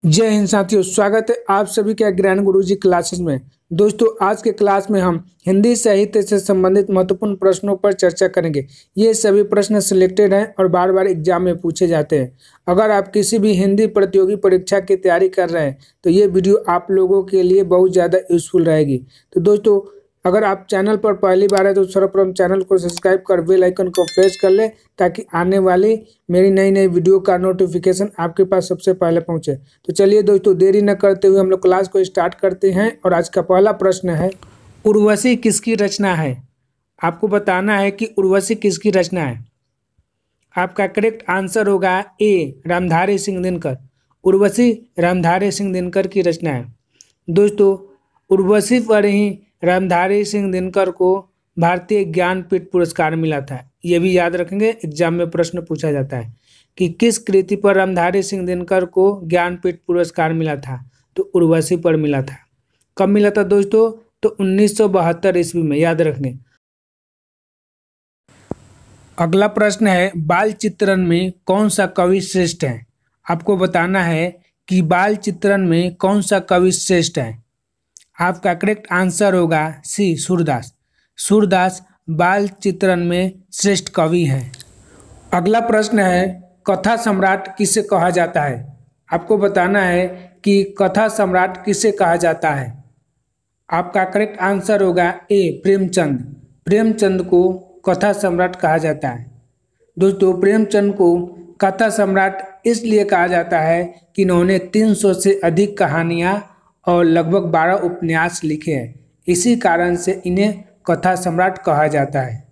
जय हिंद साथियों, स्वागत है आप सभी के ज्ञान गुरुजी क्लासेस में। दोस्तों, आज के क्लास में हम हिंदी साहित्य से संबंधित महत्वपूर्ण प्रश्नों पर चर्चा करेंगे। ये सभी प्रश्न सिलेक्टेड हैं और बार बार एग्जाम में पूछे जाते हैं। अगर आप किसी भी हिंदी प्रतियोगी परीक्षा की तैयारी कर रहे हैं तो ये वीडियो आप लोगों के लिए बहुत ज़्यादा यूजफुल रहेगी। तो दोस्तों, अगर आप चैनल पर पहली बार है तो सर्वप्रथम चैनल को सब्सक्राइब कर बेल आइकन को प्रेस कर ले ताकि आने वाली मेरी नई नई वीडियो का नोटिफिकेशन आपके पास सबसे पहले पहुंचे। तो चलिए दोस्तों, देरी न करते हुए हम लोग क्लास को स्टार्ट करते हैं। और आज का पहला प्रश्न है, उर्वशी किसकी रचना है? आपको बताना है कि उर्वशी किसकी रचना है। आपका करेक्ट आंसर होगा ए, रामधारी सिंह दिनकर। उर्वशी रामधारी सिंह दिनकर की रचना है। दोस्तों, उर्वशी पर ही रामधारी सिंह दिनकर को भारतीय ज्ञानपीठ पुरस्कार मिला था। ये भी याद रखेंगे, एग्जाम में प्रश्न पूछा जाता है कि किस कृति पर रामधारी सिंह दिनकर को ज्ञानपीठ पुरस्कार मिला था। तो उर्वशी पर मिला था। कब मिला था दोस्तों? तो 1972 ईस्वी में, याद रखेंगे। अगला प्रश्न है, बाल चित्रण में कौन सा कवि श्रेष्ठ है? आपको बताना है कि बाल चित्रण में कौन सा कवि श्रेष्ठ है। आपका करेक्ट आंसर होगा सी, सूरदास। सूरदास बाल चित्रण में श्रेष्ठ कवि हैं। अगला प्रश्न है, कथा सम्राट किसे कहा जाता है? आपको बताना है कि कथा सम्राट किसे कहा जाता है। आपका करेक्ट आंसर होगा ए, प्रेमचंद। प्रेमचंद को कथा सम्राट कहा जाता है। दोस्तों, प्रेमचंद को कथा सम्राट इसलिए कहा जाता है कि इन्होंने 300 से अधिक कहानियाँ और लगभग 12 उपन्यास लिखे हैं। इसी कारण से इन्हें कथा सम्राट कहा जाता है।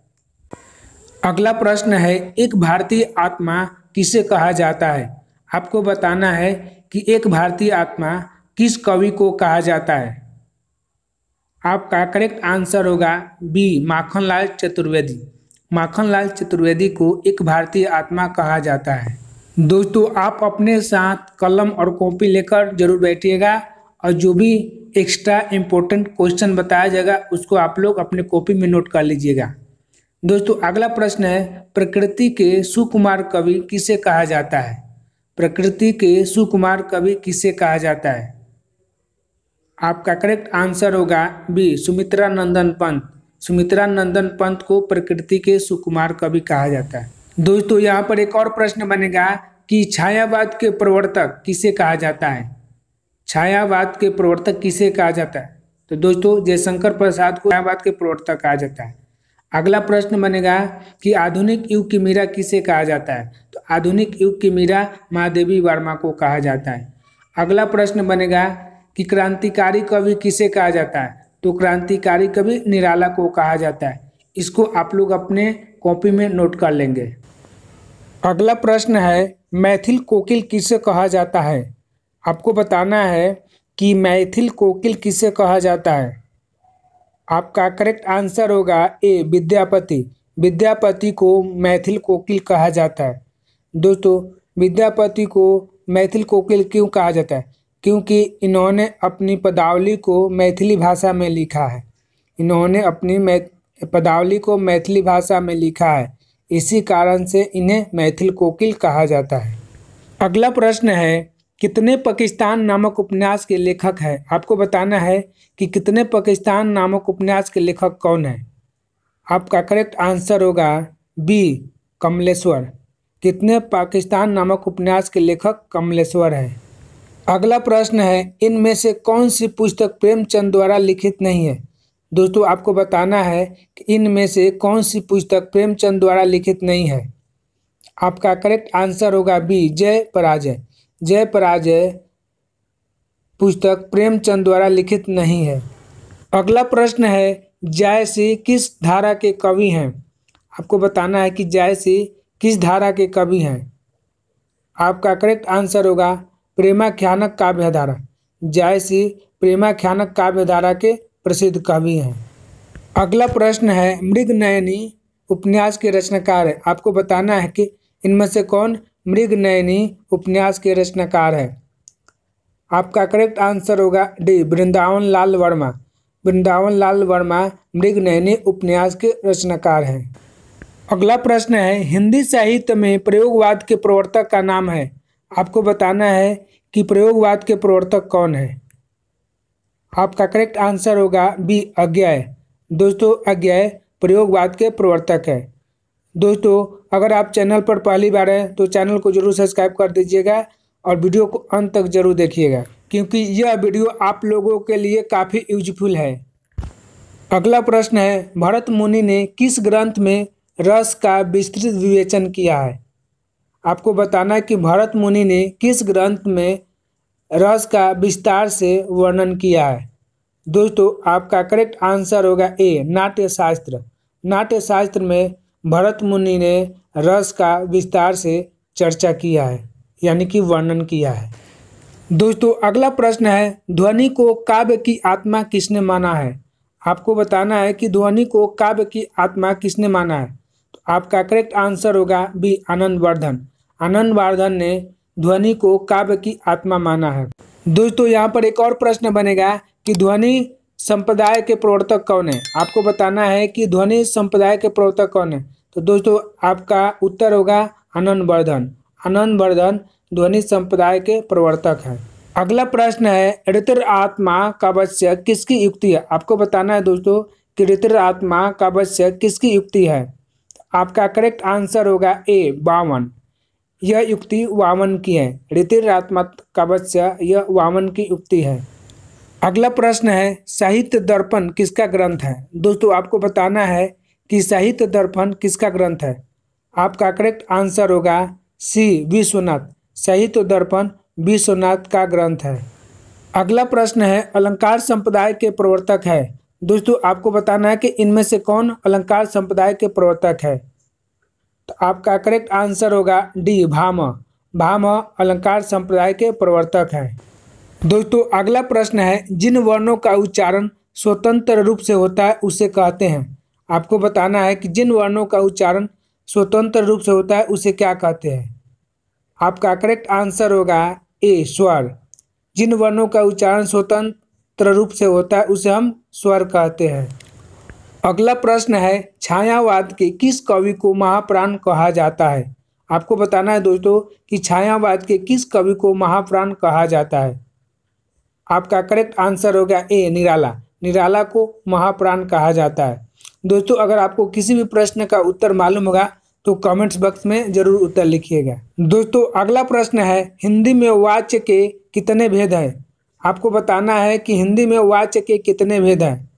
अगला प्रश्न है, एक भारतीय आत्मा किसे कहा जाता है? आपको बताना है कि एक भारतीय आत्मा किस कवि को कहा जाता है। आपका करेक्ट आंसर होगा बी, माखनलाल चतुर्वेदी। माखनलाल चतुर्वेदी को एक भारतीय आत्मा कहा जाता है। दोस्तों, आप अपने साथ कलम और कॉपी लेकर जरूर बैठिएगा और जो भी एक्स्ट्रा इम्पोर्टेंट क्वेश्चन बताया जाएगा उसको आप लोग अपने कॉपी में नोट कर लीजिएगा। दोस्तों, अगला प्रश्न है, प्रकृति के सुकुमार कवि किसे कहा जाता है? प्रकृति के सुकुमार कवि किसे कहा जाता है? आपका करेक्ट आंसर होगा बी, सुमित्रा नंदन पंत। सुमित्रा नंदन पंत को प्रकृति के सुकुमार कवि कहा जाता है। दोस्तों, यहाँ पर एक और प्रश्न बनेगा कि छायावाद के प्रवर्तक किसे कहा जाता है? छायावाद के प्रवर्तक किसे कहा जाता है? तो दोस्तों, जयशंकर प्रसाद को छायावाद के प्रवर्तक कहा जाता है। अगला प्रश्न बनेगा कि आधुनिक युग की मीरा किसे कहा जाता है? तो आधुनिक युग की मीरा महादेवी वर्मा को कहा जाता है। अगला प्रश्न बनेगा कि क्रांतिकारी कवि किसे कहा जाता है? तो क्रांतिकारी कवि निराला को कहा जाता है। इसको आप लोग अपने कॉपी में नोट कर लेंगे। अगला प्रश्न है, मैथिल कोकिल किसे कहा जाता है? आपको बताना है कि मैथिल कोकिल किसे कहा जाता है। आपका करेक्ट आंसर होगा ए, विद्यापति। विद्यापति को मैथिल कोकिल कहा जाता है। दोस्तों, विद्यापति को मैथिल कोकिल क्यों कहा जाता है? क्योंकि इन्होंने अपनी पदावली को मैथिली भाषा में लिखा है। इन्होंने अपनी पदावली को मैथिली भाषा में लिखा है, इसी कारण से इन्हें मैथिल कोकिल कहा जाता है। अगला प्रश्न है, कितने पाकिस्तान नामक उपन्यास के लेखक हैं? आपको बताना है कि कितने पाकिस्तान नामक उपन्यास के लेखक कौन है। आपका करेक्ट आंसर होगा बी, कमलेश्वर। कितने पाकिस्तान नामक उपन्यास के लेखक कमलेश्वर हैं। अगला प्रश्न है, इनमें से कौन सी पुस्तक प्रेमचंद द्वारा लिखित नहीं है? दोस्तों, आपको बताना है कि इनमें से कौन सी पुस्तक प्रेमचंद द्वारा लिखित नहीं है। आपका करेक्ट आंसर होगा बी, जय पराजय। जय पराजय पुस्तक प्रेमचंद द्वारा लिखित नहीं है। अगला प्रश्न है, जायसी किस धारा के कवि हैं? आपको बताना है कि जायसी किस धारा के कवि हैं। आपका करेक्ट आंसर होगा प्रेमाख्यानक काव्यधारा। जायसी प्रेमाख्यानक काव्यधारा के प्रसिद्ध कवि हैं। अगला प्रश्न है, मृगनयनी उपन्यास के रचनाकार है। आपको बताना है कि इनमें से कौन मृगनयनी उपन्यास के रचनाकार है। आपका करेक्ट आंसर होगा डी, वृंदावन लाल वर्मा। वृंदावन लाल वर्मा मृगनयनी उपन्यास के रचनाकार हैं। अगला प्रश्न है, हिंदी साहित्य में प्रयोगवाद के प्रवर्तक का नाम है। आपको बताना है कि प्रयोगवाद के प्रवर्तक कौन है? आपका करेक्ट आंसर होगा बी अज्ञेय। दोस्तों अज्ञेय प्रयोगवाद के प्रवर्तक है। दोस्तों अगर आप चैनल पर पहली बार हैं तो चैनल को जरूर सब्सक्राइब कर दीजिएगा और वीडियो को अंत तक जरूर देखिएगा, क्योंकि यह वीडियो आप लोगों के लिए काफ़ी यूजफुल है। अगला प्रश्न है, भरत मुनि ने किस ग्रंथ में रस का विस्तृत विवेचन किया है? आपको बताना है कि भरत मुनि ने किस ग्रंथ में रस का विस्तार से वर्णन किया है। दोस्तों आपका करेक्ट आंसर होगा ए नाट्य शास्त्र। नाट्य शास्त्र में भरत मुनि ने रस का विस्तार से चर्चा किया है, यानी कि वर्णन किया है। दोस्तों अगला प्रश्न है, ध्वनि को काव्य की आत्मा किसने माना है? आपको बताना है कि ध्वनि को काव्य की आत्मा किसने माना है। तो आपका करेक्ट आंसर होगा बी आनंदवर्धन। आनंदवर्धन ने ध्वनि को काव्य की आत्मा माना है। दोस्तों यहाँ पर एक और प्रश्न बनेगा कि ध्वनि संप्रदाय के प्रवर्तक कौन है? आपको बताना है कि ध्वनि संप्रदाय के प्रवर्तक कौन है। तो दोस्तों आपका उत्तर होगा आनंदवर्धन। आनंदवर्धन ध्वनि संप्रदाय के प्रवर्तक हैं। अगला प्रश्न है, ऋतिर आत्मा काव्य किसकी युक्ति है? आपको बताना है दोस्तों कि ऋतिर आत्मा काव्य किसकी युक्ति है। आपका करेक्ट आंसर होगा ए वामन। यह युक्ति वामन की है। ऋतिर आत्मा काव्य यह वामन की युक्ति है। अगला प्रश्न है, साहित्य दर्पण किसका ग्रंथ है? दोस्तों आपको बताना है कि साहित्य दर्पण किसका ग्रंथ है। आपका करेक्ट आंसर होगा सी विश्वनाथ। साहित्य दर्पण विश्वनाथ का ग्रंथ है। अगला प्रश्न है, अलंकार संप्रदाय के प्रवर्तक है। दोस्तों आपको बताना है कि इनमें से कौन अलंकार संप्रदाय के प्रवर्तक है। तो आपका करेक्ट आंसर होगा डी भामह। भामह अलंकार संप्रदाय के प्रवर्तक है। दोस्तों अगला प्रश्न है, जिन वर्णों का उच्चारण स्वतंत्र रूप से होता है उसे कहते हैं। आपको बताना है कि जिन वर्णों का उच्चारण स्वतंत्र रूप से होता है उसे क्या कहते हैं। आपका करेक्ट आंसर होगा ए स्वर। जिन वर्णों का उच्चारण स्वतंत्र रूप से होता है उसे हम स्वर कहते हैं। अगला प्रश्न है, छायावाद के किस कवि को महाप्राण कहा जाता है? आपको बताना है दोस्तों कि छायावाद के किस कवि को महाप्राण कहा जाता है। आपका करेक्ट आंसर होगा ए निराला। निराला को महाप्राण कहा जाता है। दोस्तों अगर आपको किसी भी प्रश्न का उत्तर मालूम होगा तो कमेंट्स बॉक्स में जरूर उत्तर लिखिएगा। दोस्तों अगला प्रश्न है, हिंदी में वाच्य के कितने भेद हैं? आपको बताना है कि हिंदी में वाच्य के कितने भेद हैं।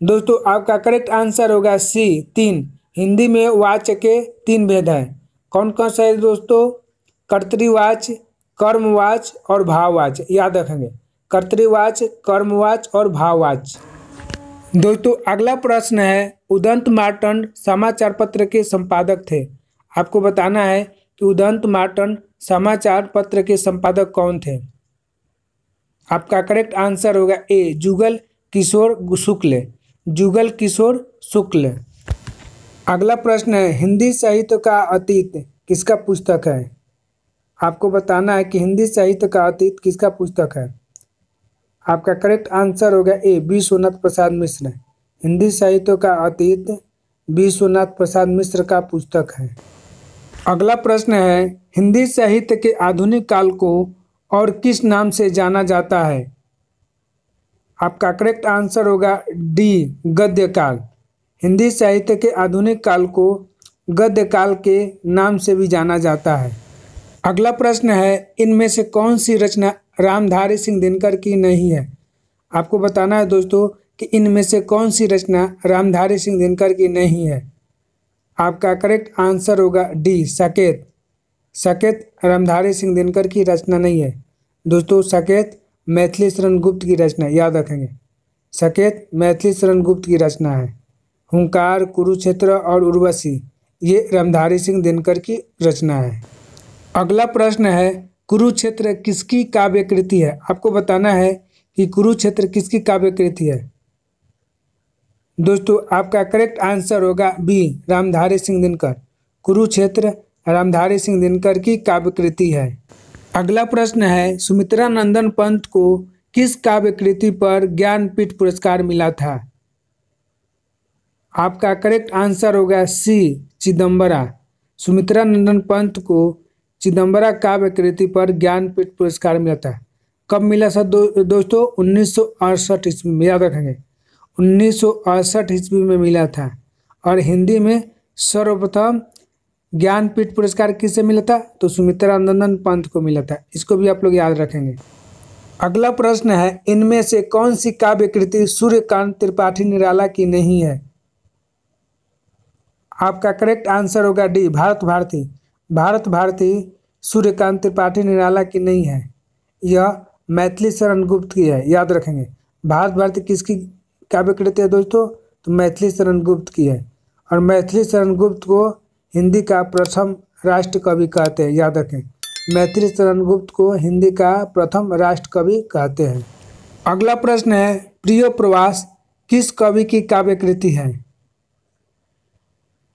दोस्तों आपका करेक्ट आंसर होगा सी 3। हिंदी में वाच्य के 3 भेद हैं। कौन कौन सा है दोस्तों? कर्तृवाच्य, कर्मवाच्य और भाववाच्य। याद रखेंगे, कर्तृवाच्य, कर्मवाच्य और भाववाच्य। दोस्तों अगला प्रश्न है, उदंत मार्तंड समाचार पत्र के संपादक थे। आपको बताना है कि उदंत मार्तंड समाचार पत्र के संपादक कौन थे। आपका करेक्ट आंसर होगा ए जुगल किशोर शुक्ल। जुगल किशोर शुक्ल। अगला प्रश्न है, हिंदी साहित्य का अतीत किसका पुस्तक है? आपको बताना है कि हिंदी साहित्य का अतीत किसका पुस्तक है। आपका करेक्ट आंसर होगा ए विश्वनाथ प्रसाद मिश्र। हिंदी साहित्य का अतीत विश्वनाथ प्रसाद मिश्र का पुस्तक है। अगला प्रश्न है, हिंदी साहित्य के आधुनिक काल को और किस नाम से जाना जाता है? आपका करेक्ट आंसर होगा डी गद्य काल। हिंदी साहित्य के आधुनिक काल को गद्य काल के नाम से भी जाना जाता है। अगला प्रश्न है, इनमें से कौन सी रचना रामधारी सिंह दिनकर की नहीं है? आपको बताना है दोस्तों कि इनमें से कौन सी रचना रामधारी सिंह दिनकर की नहीं है। आपका करेक्ट आंसर होगा डी साकेत। साकेत रामधारी सिंह दिनकर की रचना नहीं है। दोस्तों साकेत मैथिली शरण गुप्त की रचना, याद रखेंगे। साकेत मैथिली शरण गुप्त की रचना है। हुंकार, कुरुक्षेत्र और उर्वशी ये रामधारी सिंह दिनकर की रचना है। अगला प्रश्न है, कुरुक्षेत्र किसकी काव्य कृति है? आपको बताना है कि कुरुक्षेत्र किसकी काव्य कृति है। दोस्तों आपका करेक्ट आंसर होगा बी रामधारी सिंह दिनकर। कुरुक्षेत्र रामधारी सिंह दिनकर की काव्य कृति है। अगला प्रश्न है, सुमित्रा नंदन पंत को किस काव्य कृति पर ज्ञानपीठ पुरस्कार मिला था? आपका करेक्ट आंसर होगा सी चिदम्बरा। सुमित्रा नंदन पंत को चिदम्बरा काव्य कृति पर ज्ञानपीठ पुरस्कार मिला था? कब मिला था दोस्तों? 1968 ईस्वी में, याद रखेंगे 1968 ईस्वी में मिला था। और हिंदी में सर्वप्रथम ज्ञानपीठ पुरस्कार किसे मिला था? तो सुमित्रा नंदन पंत को मिला था। इसको भी आप लोग याद रखेंगे। अगला प्रश्न है, इनमें से कौन सी काव्य कृति सूर्यकांत त्रिपाठी निराला की नहीं है? आपका करेक्ट आंसर होगा डी, भारत भारती। भारत भारती सूर्यकांत त्रिपाठी निराला की नहीं है, यह मैथिली शरण गुप्त की है। याद रखेंगे भारत भारती किसकी काव्य कृति है दोस्तों? तो मैथिली शरण गुप्त की है। और मैथिली शरण गुप्त को हिंदी का प्रथम राष्ट्र कवि कहते हैं। याद रखें, मैथिली शरण गुप्त को हिंदी का प्रथम राष्ट्र कवि कहते हैं। अगला प्रश्न है, प्रिय प्रवास किस कवि की काव्य कृति है?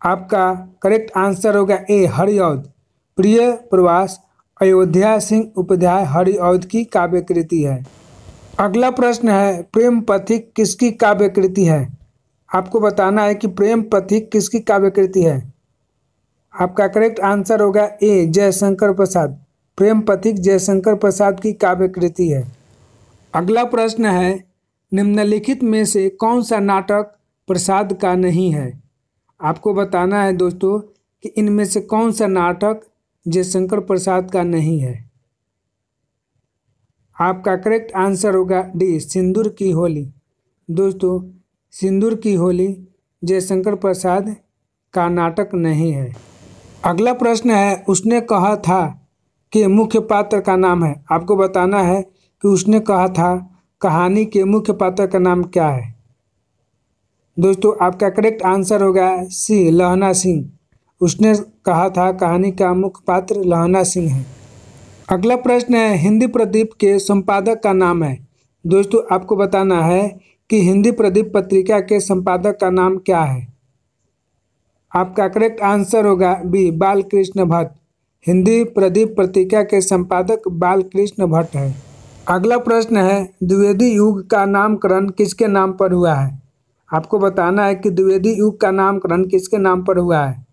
आपका करेक्ट आंसर होगा ए, हरिऔध। प्रिय प्रवास अयोध्या सिंह उपाध्याय हरिऔध की काव्य कृति है। अगला प्रश्न है, प्रेम पथिक किसकी काव्य कृति है? आपको बताना है कि प्रेम पथिक किसकी काव्य कृति है। आपका करेक्ट आंसर होगा ए, जयशंकर प्रसाद। प्रेम पथिक जयशंकर प्रसाद की काव्य कृति है। अगला प्रश्न है, निम्नलिखित में से कौन सा नाटक प्रसाद का नहीं है? आपको बताना है दोस्तों कि इनमें से कौन सा नाटक जयशंकर प्रसाद का नहीं है। आपका करेक्ट आंसर होगा डी, सिंदूर की होली। दोस्तों, सिंदूर की होली जयशंकर प्रसाद का नाटक नहीं है। अगला प्रश्न है, उसने कहा था कि मुख्य पात्र का नाम है। आपको बताना है कि उसने कहा था कहानी के मुख्य पात्र का नाम क्या है। दोस्तों, आपका करेक्ट आंसर होगा सी, लहना सिंह। उसने कहा था कहानी का मुख्य पात्र लहना सिंह है। अगला प्रश्न है, हिंदी प्रदीप के संपादक का नाम है। दोस्तों, आपको बताना है कि हिंदी प्रदीप पत्रिका के संपादक का नाम क्या है। आपका करेक्ट आंसर होगा बी, बालकृष्ण भट्ट। हिंदी प्रदीप पत्रिका के संपादक बालकृष्ण भट्ट है। अगला प्रश्न है, द्विवेदी युग का नामकरण किसके नाम पर हुआ है? आपको बताना है कि द्विवेदी युग का नामकरण किसके नाम पर हुआ है।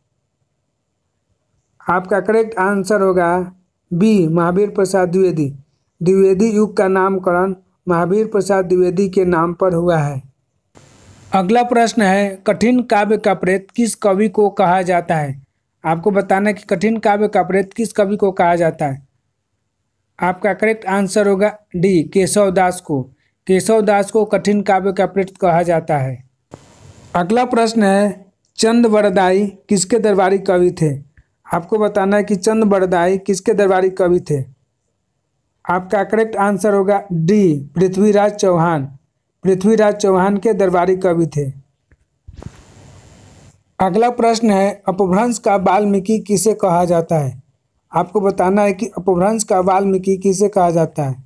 आपका करेक्ट आंसर होगा बी, महावीर प्रसाद द्विवेदी। द्विवेदी युग का नामकरण महावीर प्रसाद द्विवेदी के नाम पर हुआ है। अगला प्रश्न है, कठिन काव्य का प्रेत किस कवि को कहा जाता है? आपको बताना है कि कठिन काव्य का प्रेत किस कवि को कहा जाता है। आपका करेक्ट आंसर होगा डी, केशव दास को। केशव दास को कठिन काव्य का प्रेत कहा जाता है। अगला प्रश्न है, चंद बरदाई किसके दरबारी कवि थे? आपको बताना है कि चंद बरदाई किसके दरबारी कवि थे। आपका करेक्ट आंसर होगा डी, पृथ्वीराज चौहान। पृथ्वीराज चौहान के दरबारी कवि थे। अगला प्रश्न है, अपभ्रंश का वाल्मीकि किसे कहा जाता है? आपको बताना है कि अपभ्रंश का वाल्मीकि किसे कहा जाता है।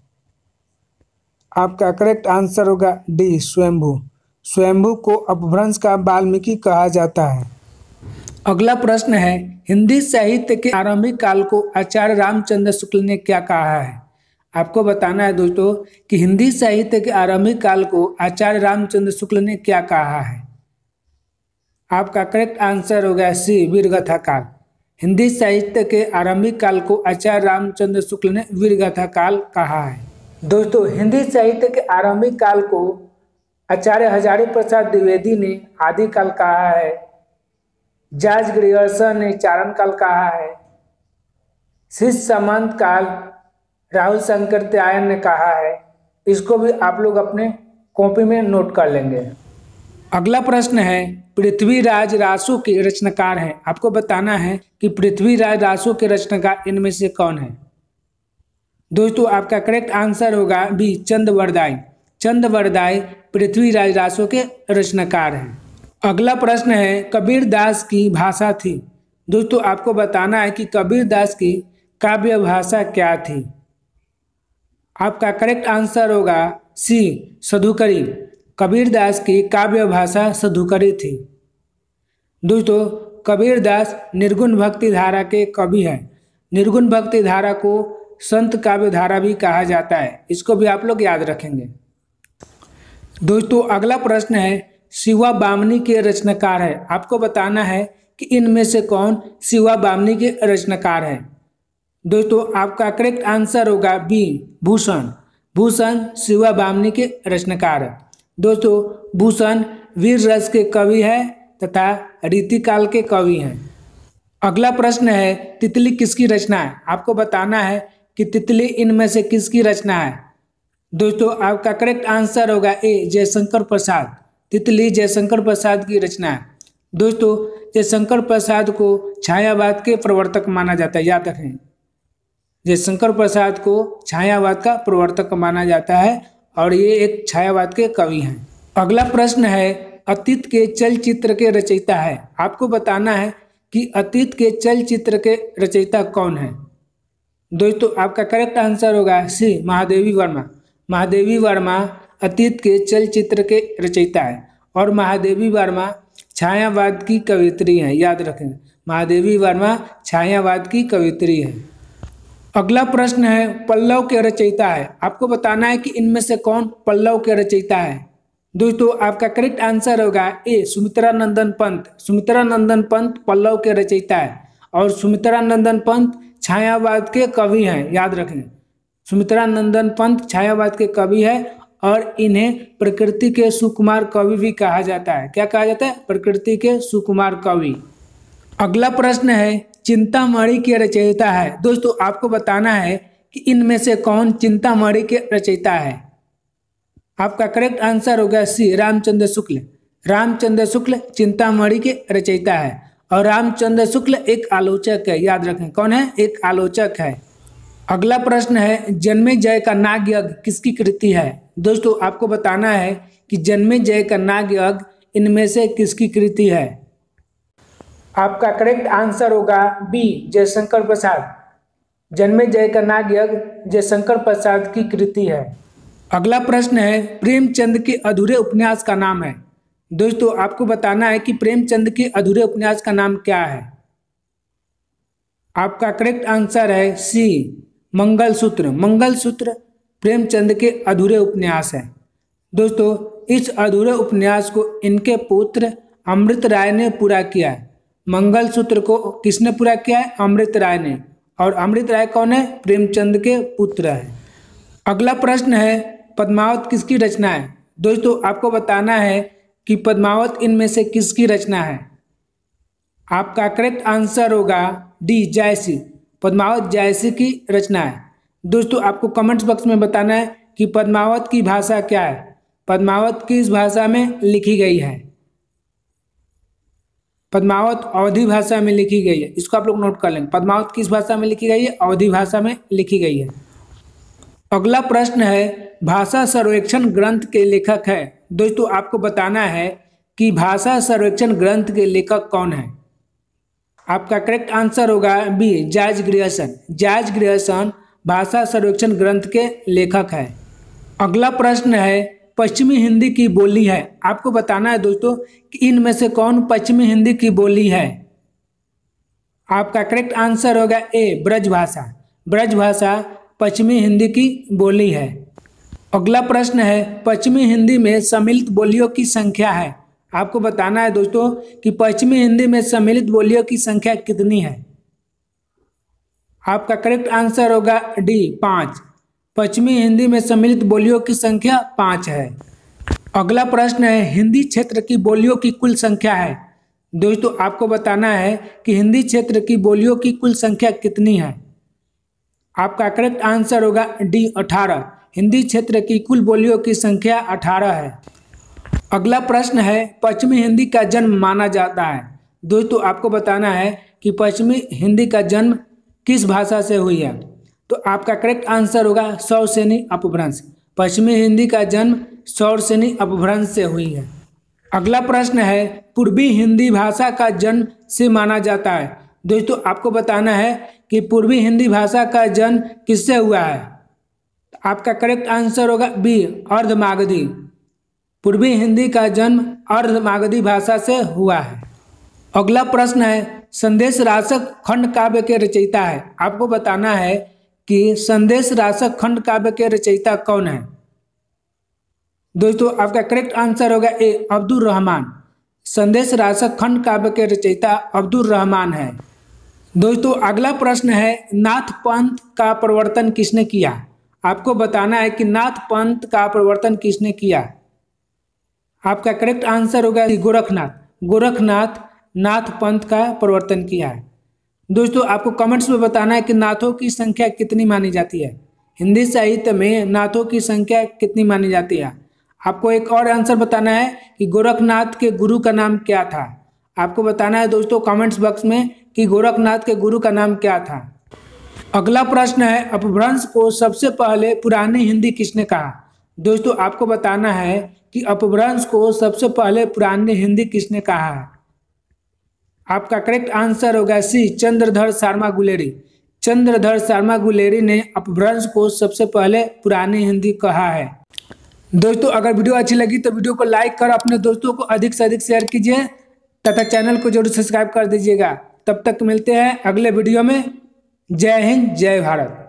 आपका करेक्ट आंसर होगा डी, स्वयंभू। स्वयंभू को अपभ्रंश का वाल्मीकि कहा जाता है। अगला प्रश्न है, हिंदी साहित्य के आरंभिक काल को आचार्य रामचंद्र शुक्ल ने क्या कहा है? आपको बताना है दोस्तों कि हिंदी साहित्य के आरंभिक काल को आचार्य रामचंद्र शुक्ल ने क्या कहा है। आपका करेक्ट आंसर होगा सी, वीरगाथा काल। हिंदी साहित्य के आरंभिक काल को आचार्य रामचंद्र शुक्ल ने वीरगाथा काल कहा है। दोस्तों, हिंदी साहित्य के आरंभिक काल को आचार्य हजारी प्रसाद द्विवेदी ने आदि काल कहा है। जॉर्ज ग्रियर्सन ने चारण काल कहा है। शिष्य सामंत काल राहुल शंकर त्यायन ने कहा है। इसको भी आप लोग अपने कॉपी में नोट कर लेंगे। अगला प्रश्न है, पृथ्वीराज रासो के रचनाकार हैं। आपको बताना है कि पृथ्वीराज रासो के रचनाकार इनमें से कौन है। दोस्तों, आपका करेक्ट आंसर होगा बी, चंद बरदाई। चंद बरदाई पृथ्वीराज रासो के रचनाकार हैं। अगला प्रश्न है, कबीर दास की भाषा थी। दोस्तों, आपको बताना है कि कबीर दास की काव्य भाषा क्या थी। आपका करेक्ट आंसर होगा सी, सधुकरी। कबीर दास की काव्य भाषा सधुकरी थी। दोस्तों, कबीर दास निर्गुण भक्ति धारा के कवि हैं। निर्गुण भक्ति धारा को संत काव्य धारा भी कहा जाता है। इसको भी आप लोग याद रखेंगे। दोस्तों, अगला प्रश्न है, शिवा बामनी के रचनाकार है। आपको बताना है कि इनमें से कौन शिवा बामनी के रचनाकार है। दोस्तों आपका करेक्ट आंसर होगा बी भूषण। भूषण शिवा बामनी के रचनाकार है। दोस्तों भूषण वीर रस के कवि है तथा रीतिकाल के कवि हैं। अगला प्रश्न है तितली किसकी रचना है। आपको बताना है कि तितली इनमें से किसकी रचना है। दोस्तों आपका करेक्ट आंसर होगा ए जयशंकर प्रसाद। तितली जयशंकर प्रसाद की रचना है। दोस्तों जयशंकर प्रसाद को छायावाद के प्रवर्तक माना जाता है, याद रखें। जयशंकर प्रसाद को छायावाद का प्रवर्तक माना जाता है और ये एक छायावाद के कवि हैं। अगला प्रश्न है अतीत के चलचित्र के रचयिता है। आपको बताना है कि अतीत के चलचित्र के रचयिता कौन है। दोस्तों आपका करेक्ट आंसर होगा सी महादेवी वर्मा। महादेवी वर्मा अतीत के चलचित्र के रचयिता है और महादेवी वर्मा छायावाद की कवियत्री हैं, याद रखें। महादेवी वर्मा छायावाद की कवियत्री है। अगला प्रश्न है पल्लव के रचयिता है। आपको बताना है कि इनमें से कौन पल्लव के रचयिता है। दोस्तों आपका करेक्ट आंसर होगा ए सुमित्रा नंदन पंत। सुमित्रा नंदन पंत पल्लव के रचयिता है और सुमित्रा नंदन पंत छायावाद के कवि हैं, याद रखें। सुमित्रा नंदन पंत छायावाद के कवि है और इन्हें प्रकृति के सुकुमार कवि भी कहा जाता है। क्या कहा जाता है? प्रकृति के सुकुमार कवि। अगला प्रश्न है चिंतामणि के रचयिता है। दोस्तों आपको बताना है कि इनमें से कौन चिंतामणि के रचयिता है। आपका करेक्ट आंसर होगा सी रामचंद्र शुक्ल। रामचंद्र शुक्ल चिंतामणि के रचयिता है और रामचंद्र शुक्ल एक आलोचक है, याद रखें। कौन है? एक आलोचक है। अगला प्रश्न है जन्मेजय का नाग यज्ञ किसकी कृति है। दोस्तों आपको बताना है कि जन्मेजय का नाग यज्ञ इनमें से किसकी कृति है। आपका करेक्ट आंसर होगा बी जयशंकर प्रसाद। जन्मेजय का नाग यज्ञ जयशंकर प्रसाद की कृति है। अगला प्रश्न है प्रेमचंद के अधूरे उपन्यास का नाम है। दोस्तों आपको बताना है कि प्रेमचंद के अधूरे उपन्यास का नाम क्या है। आपका करेक्ट आंसर है सी मंगलसूत्र। मंगलसूत्र प्रेमचंद के अधूरे उपन्यास है। दोस्तों इस अधूरे उपन्यास को इनके पुत्र अमृत राय ने पूरा किया है। मंगलसूत्र को किसने पूरा किया है? अमृत राय ने। और अमृत राय कौन है? प्रेमचंद के पुत्र है। अगला प्रश्न है पद्मावत किसकी रचना है। दोस्तों आपको बताना है कि पद्मावत इनमें से किसकी रचना है। आपका करेक्ट आंसर होगा डी जायसी। पद्मावत जायसी की रचना है। दोस्तों आपको कमेंट्स बॉक्स में बताना है कि पद्मावत की भाषा क्या है। पद्मावत किस भाषा में लिखी गई है। पद्मावत अवधी भाषा में लिखी गई है। इसको आप लोग नोट कर लें। पद्मावत किस भाषा में लिखी गई है? अवधी भाषा में लिखी गई है। अगला प्रश्न है भाषा सर्वेक्षण ग्रंथ के लेखक है। दोस्तों आपको बताना है कि भाषा सर्वेक्षण ग्रंथ के लेखक कौन है। आपका करेक्ट आंसर होगा B George Grierson. George Grierson भाषा सर्वेक्षण ग्रंथ के लेखक है। अगला प्रश्न है पश्चिमी हिंदी की बोली है। आपको बताना है दोस्तों कि इनमें से कौन पश्चिमी हिंदी की बोली है। आपका करेक्ट आंसर होगा ए ब्रजभाषा। ब्रजभाषा पश्चिमी हिंदी की बोली है। अगला प्रश्न है पश्चिमी हिंदी में सम्मिलित बोलियों की संख्या है। आपको बताना है दोस्तों कि पश्चिमी हिंदी में सम्मिलित बोलियों की संख्या कितनी है। आपका करेक्ट आंसर होगा डी 5। पश्चिमी हिंदी में सम्मिलित बोलियों की संख्या 5 है। अगला प्रश्न है हिंदी क्षेत्र की बोलियों की कुल संख्या है। दोस्तों आपको बताना है कि हिंदी क्षेत्र की बोलियों की कुल संख्या कितनी है। आपका करेक्ट आंसर होगा डी 18। हिंदी क्षेत्र की कुल बोलियों की संख्या 18 है। अगला प्रश्न है पश्चिमी हिंदी का जन्म माना जाता है। दोस्तों आपको बताना है कि पश्चिमी हिंदी का जन्म किस भाषा से हुई है। तो आपका करेक्ट आंसर होगा सौरसेनी अपभ्रंश। पश्चिमी हिंदी का जन्म सौरसेनी अपभ्रंश से हुई है। अगला प्रश्न है पूर्वी हिंदी भाषा का जन्म से माना जाता है। दोस्तों आपको बताना है कि पूर्वी हिंदी भाषा का जन्म किससे हुआ है। आपका करेक्ट आंसर होगा बी अर्धमागधी। पूर्वी हिंदी का जन्म अर्धमागधी भाषा से हुआ है। अगला प्रश्न है संदेश राशक खंड काव्य के रचयिता है। आपको बताना है कि संदेश राशक खंड काव्य के रचयिता कौन है। दोस्तों आपका करेक्ट आंसर होगा ए अब्दुल रहमान। संदेश राशक खंड काव्य के रचयिता अब्दुल रहमान है। दोस्तों अगला प्रश्न है, नाथ पंथ का प्रवर्तन किसने किया? आपको बताना है कि नाथ पंथ का प्रवर्तन किसने किया। आपका करेक्ट आंसर होगा गोरखनाथ। गोरखनाथ नाथ पंथ का प्रवर्तन किया है। दोस्तों आपको कमेंट्स में बताना है कि नाथों की संख्या कितनी मानी जाती है। हिंदी साहित्य में नाथों की संख्या कितनी मानी जाती है। आपको एक और आंसर बताना है कि गोरखनाथ के गुरु का नाम क्या था। आपको बताना है दोस्तों कमेंट्स बॉक्स में कि गोरखनाथ के गुरु का नाम क्या था। अगला प्रश्न है, अपभ्रंश को सबसे पहले पुरानी हिंदी किसने कहा? दोस्तों आपको बताना है कि अपभ्रंश को सबसे पहले पुरानी हिंदी किसने कहा है। आपका करेक्ट आंसर होगा सी, चंद्रधर शर्मा गुलेरी। चंद्रधर शर्मा गुलेरी ने अपभ्रंश को सबसे पहले पुरानी हिंदी कहा है। दोस्तों अगर वीडियो अच्छी लगी तो वीडियो को लाइक कर अपने दोस्तों को अधिक से अधिक शेयर कीजिए तथा चैनल को जरूर सब्सक्राइब कर दीजिएगा। तब तक मिलते हैं अगले वीडियो में। जय हिंद, जय भारत।